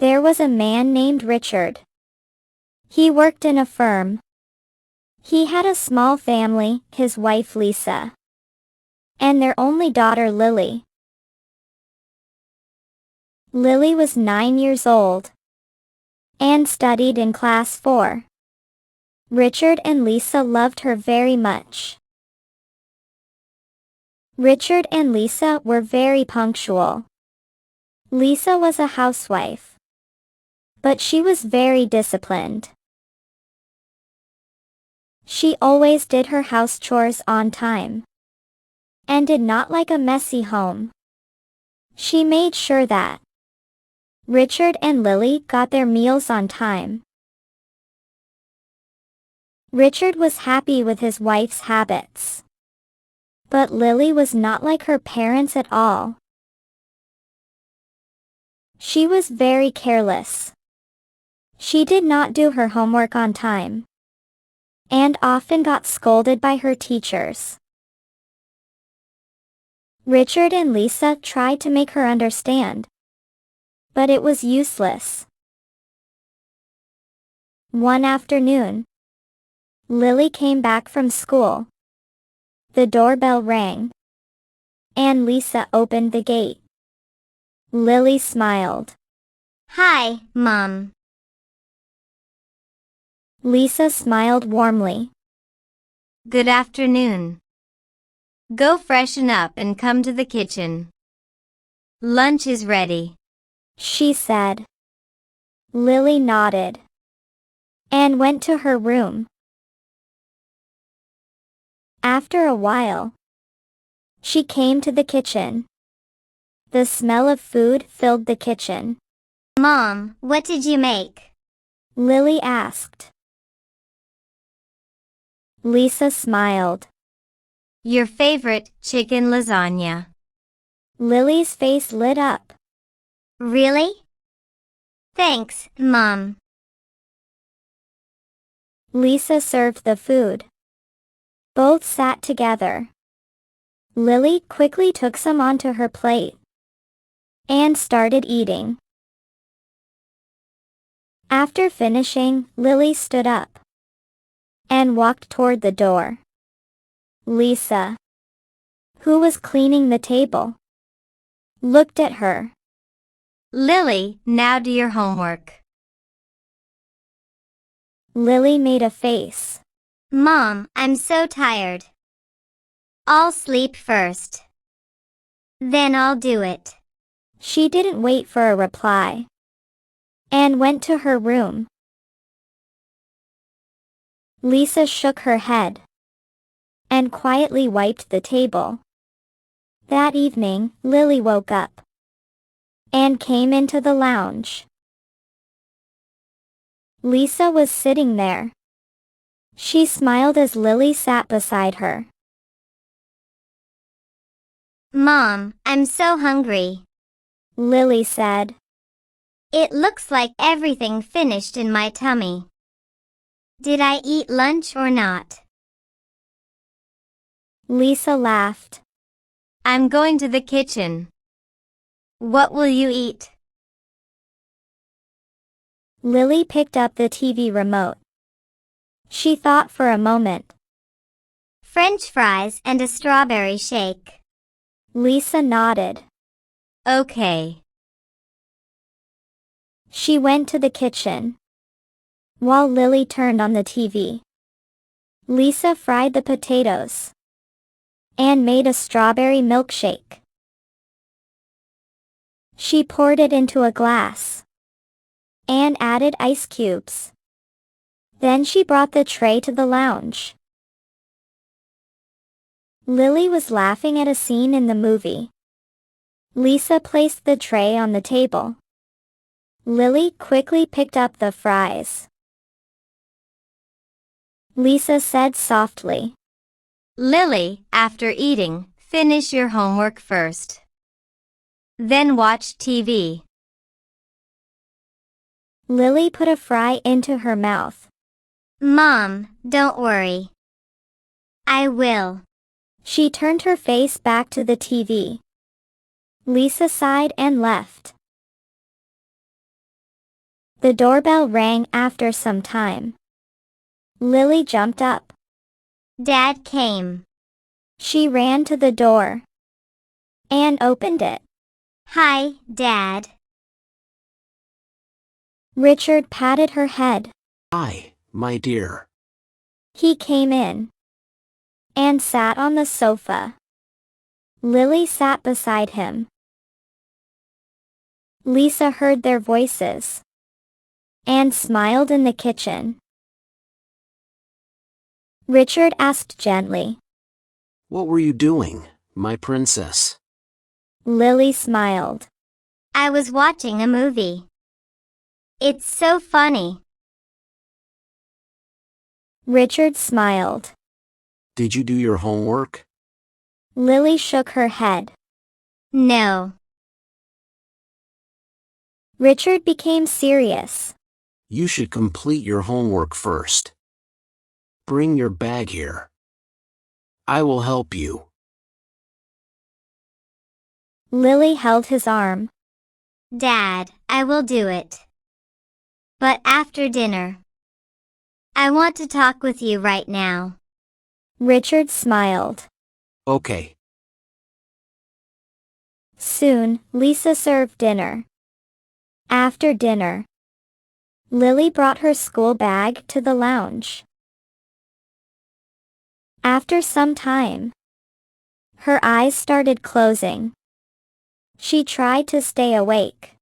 There was a man named Richard. He worked in a firm. He had a small family, his wife Lisa, and their only daughter Lily. Lily was 9 years old and studied in class 4. Richard and Lisa loved her very much. Richard and Lisa were very punctual. Lisa was a housewife, but she was very disciplined. She always did her house chores on time and did not like a messy home. She made sure that Richard and Lily got their meals on time. Richard was happy with his wife's habits, but Lily was not like her parents at all. She was very careless. She did not do her homework on time and often got scolded by her teachers. Richard and Lisa tried to make her understand, but it was useless. One afternoon, Lily came back from school. The doorbell rang, and Lisa opened the gate. Lily smiled. "Hi, Mom." Lisa smiled warmly. "Good afternoon. Go freshen up and come to the kitchen. Lunch is ready," she said. Lily nodded and went to her room. After a while, she came to the kitchen. The smell of food filled the kitchen. "Mom, what did you make?" Lily asked. Lisa smiled. "Your favorite chicken lasagna." Lily's face lit up. "Really? Thanks, Mom." Lisa served the food. Both sat together. Lily quickly took some onto her plate and started eating. After finishing, Lily stood up and walked toward the door. Lisa, who was cleaning the table, looked at her. "Lily, now do your homework." Lily made a face. "Mom, I'm so tired. I'll sleep first. Then I'll do it." She didn't wait for a reply and went to her room. Lisa shook her head and quietly wiped the table. That evening, Lily woke up and came into the lounge. Lisa was sitting there. She smiled as Lily sat beside her. "Mom, I'm so hungry," Lily said. "It looks like everything finished in my tummy. Did I eat lunch or not?" Lisa laughed. "I'm going to the kitchen. What will you eat?" Lily picked up the TV remote. She thought for a moment. "French fries and a strawberry shake." Lisa nodded. "Okay." She went to the kitchen while Lily turned on the TV. Lisa fried the potatoes and made a strawberry milkshake. She poured it into a glass and added ice cubes. Then she brought the tray to the lounge. Lily was laughing at a scene in the movie. Lisa placed the tray on the table. Lily quickly picked up the fries. Lisa said softly, "Lily, after eating, finish your homework first. Then watch TV." Lily put a fry into her mouth. "Mom, don't worry. I will." She turned her face back to the TV. Lisa sighed and left. The doorbell rang after some time. Lily jumped up. Dad came. She ran to the door and opened it. Hi, Dad. Richard patted her head. Hi, my dear. He came in and sat on the sofa. Lily sat beside him. Lisa heard their voices and smiled in the kitchen. Richard asked gently. What were you doing, my princess? Lily smiled. I was watching a movie. It's so funny. Richard smiled. Did you do your homework? Lily shook her head. No. Richard became serious. You should complete your homework first. Bring your bag here. I will help you. Lily held his arm. Dad, I will do it. But after dinner. I want to talk with you right now. Richard smiled. Okay. Soon, Lisa served dinner. After dinner, Lily brought her school bag to the lounge. After some time, her eyes started closing. She tried to stay awake.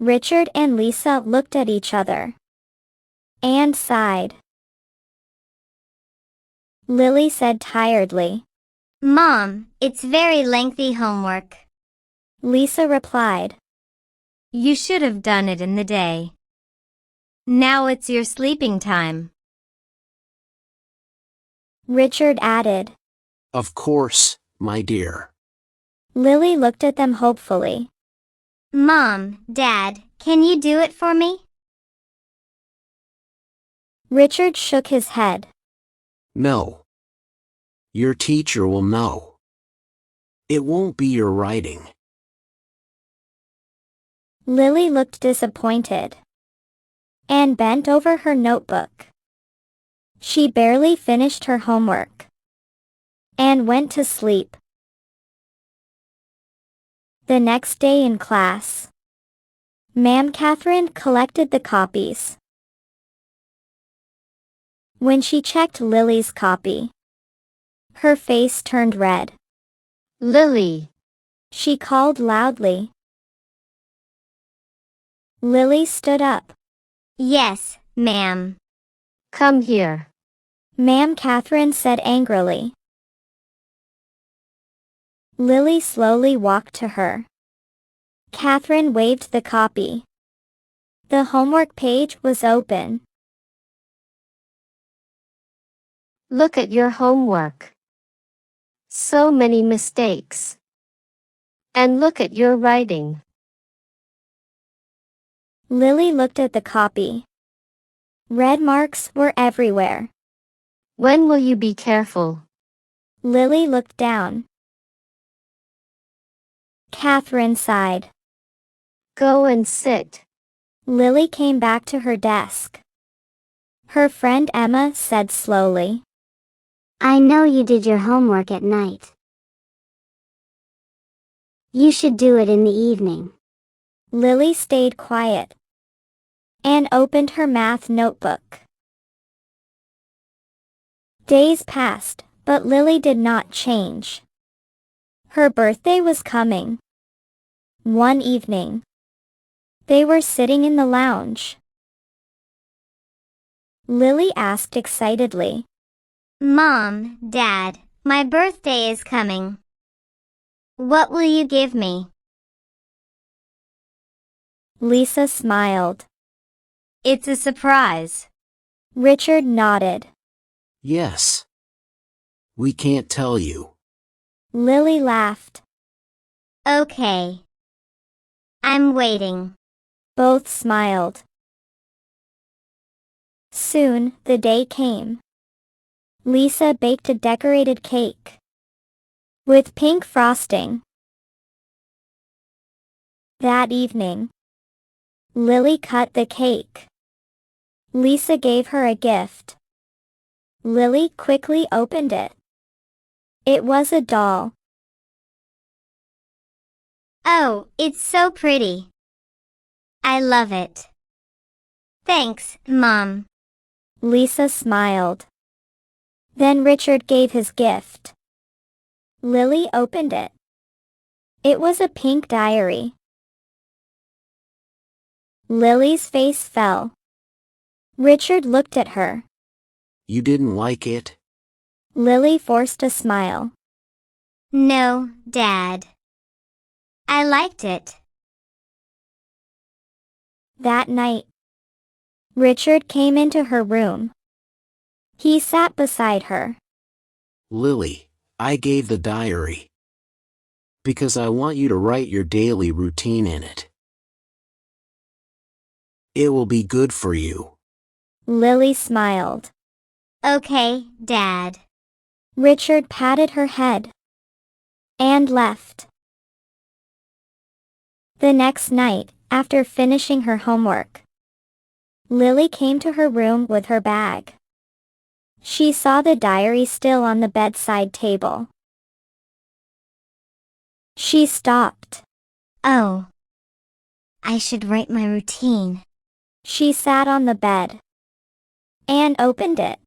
Richard and Lisa looked at each other and sighed. Lily said tiredly. Mom, it's very lengthy homework. Lisa replied. You should have done it in the day. Now it's your sleeping time. Richard added. Of course, my dear. Lily looked at them hopefully. Mom, Dad, can you do it for me? Richard shook his head. No. Your teacher will know. It won't be your writing. Lily looked disappointed and bent over her notebook. She barely finished her homework and went to sleep. The next day in class, Ma'am Catherine collected the copies. When she checked Lily's copy, her face turned red. Lily. She called loudly. Lily stood up. Yes, ma'am. Come here. Ma'am Catherine said angrily. Lily slowly walked to her. Catherine waved the copy. The homework page was open. Look at your homework. So many mistakes. And look at your writing. Lily looked at the copy. Red marks were everywhere. When will you be careful? Lily looked down. Catherine sighed. Go and sit. Lily came back to her desk. Her friend Emma said slowly. I know you did your homework at night. You should do it in the evening. Lily stayed quiet and opened her math notebook. Days passed, but Lily did not change. Her birthday was coming. One evening, they were sitting in the lounge. Lily asked excitedly. Mom, Dad, my birthday is coming. What will you give me? Lisa smiled. It's a surprise. Richard nodded. Yes. We can't tell you. Lily laughed. Okay. I'm waiting. Both smiled. Soon, the day came. Lisa baked a decorated cake with pink frosting. That evening, Lily cut the cake. Lisa gave her a gift. Lily quickly opened it. It was a doll. Oh, it's so pretty. I love it. Thanks, Mom. Lisa smiled. Then Richard gave his gift. Lily opened it. It was a pink diary. Lily's face fell. Richard looked at her. You didn't like it? Lily forced a smile. No, Dad. I liked it. That night, Richard came into her room. He sat beside her. Lily, I gave the diary because I want you to write your daily routine in it. It will be good for you. Lily smiled. Okay, Dad. Richard patted her head and left. The next night, after finishing her homework, Lily came to her room with her bag. She saw the diary still on the bedside table. She stopped. Oh. I should write my routine. She sat on the bed and opened it.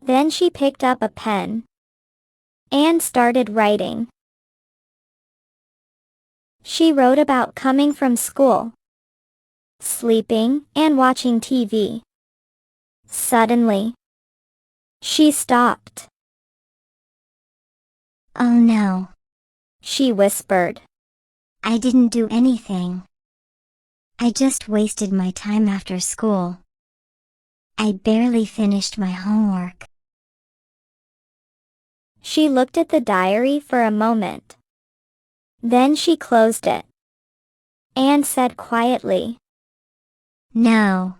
Then she picked up a pen and started writing. She wrote about coming from school, sleeping, and watching TV. Suddenly, she stopped. Oh no. She whispered. I didn't do anything. I just wasted my time after school. I barely finished my homework. She looked at the diary for a moment. Then she closed it and said quietly, No.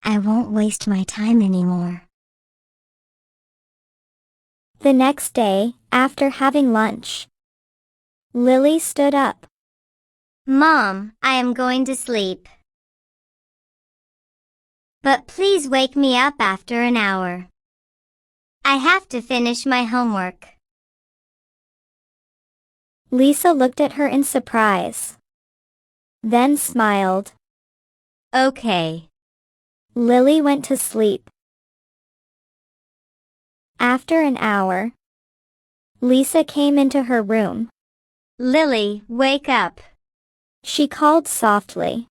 I won't waste my time anymore. The next day, after having lunch, Lily stood up. Mom, I am going to sleep. But please wake me up after an hour. I have to finish my homework. Lisa looked at her in surprise, then smiled. Okay. Lily went to sleep. After an hour, Lisa came into her room. Lily, wake up. She called softly.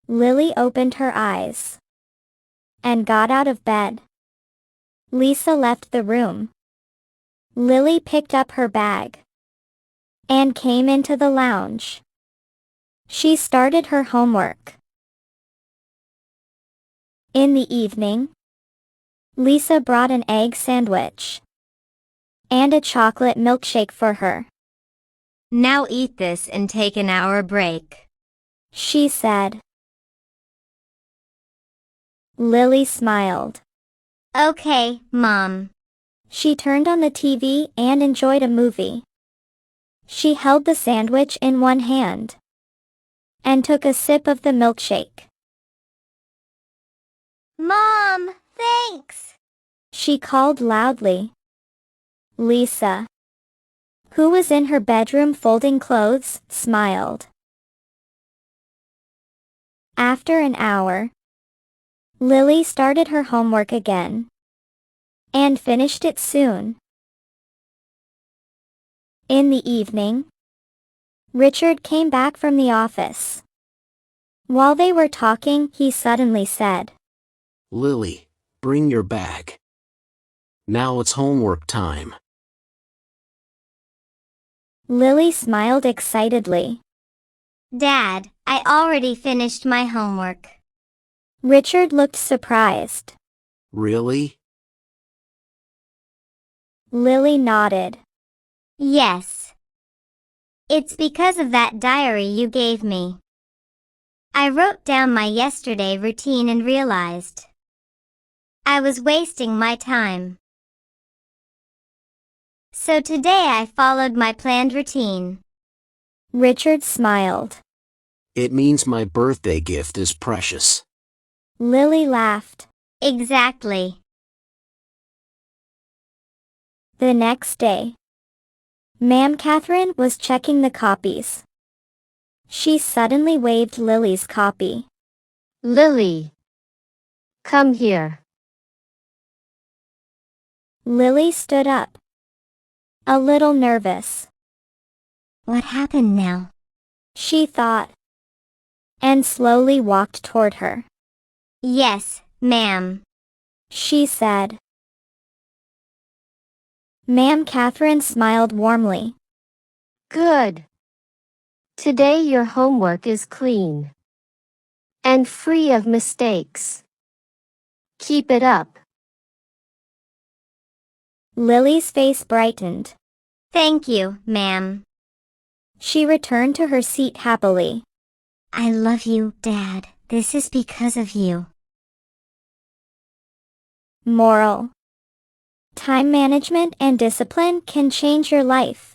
Lily opened her eyes and got out of bed. Lisa left the room. Lily picked up her bag and came into the lounge. She started her homework. In the evening, Lisa brought an egg sandwich and a chocolate milkshake for her. Now eat this and take an hour break. She said. Lily smiled. Okay, Mom. She turned on the TV and enjoyed a movie. She held the sandwich in one hand and took a sip of the milkshake. Mom, thanks. She called loudly. Lisa, who was in her bedroom folding clothes, smiled. After an hour, Lily started her homework again and finished it soon. In the evening, Richard came back from the office. While they were talking, he suddenly said, Lily, bring your bag. Now it's homework time. Lily smiled excitedly. Dad, I already finished my homework. Richard looked surprised. Really? Lily nodded. Yes. It's because of that diary you gave me. I wrote down my yesterday routine and realized I was wasting my time. So today I followed my planned routine. Richard smiled. It means my birthday gift is precious. Lily laughed. Exactly. The next day, Ma'am Catherine was checking the copies. She suddenly waved Lily's copy. Lily. Come here. Lily stood up, a little nervous. What happened now? She thought, and slowly walked toward her. Yes, ma'am. She said. Ma'am Catherine smiled warmly. Good. Today your homework is clean and free of mistakes. Keep it up. Lily's face brightened. Thank you, ma'am. She returned to her seat happily. I love you, Dad. This is because of you. Moral: time management and discipline can change your life.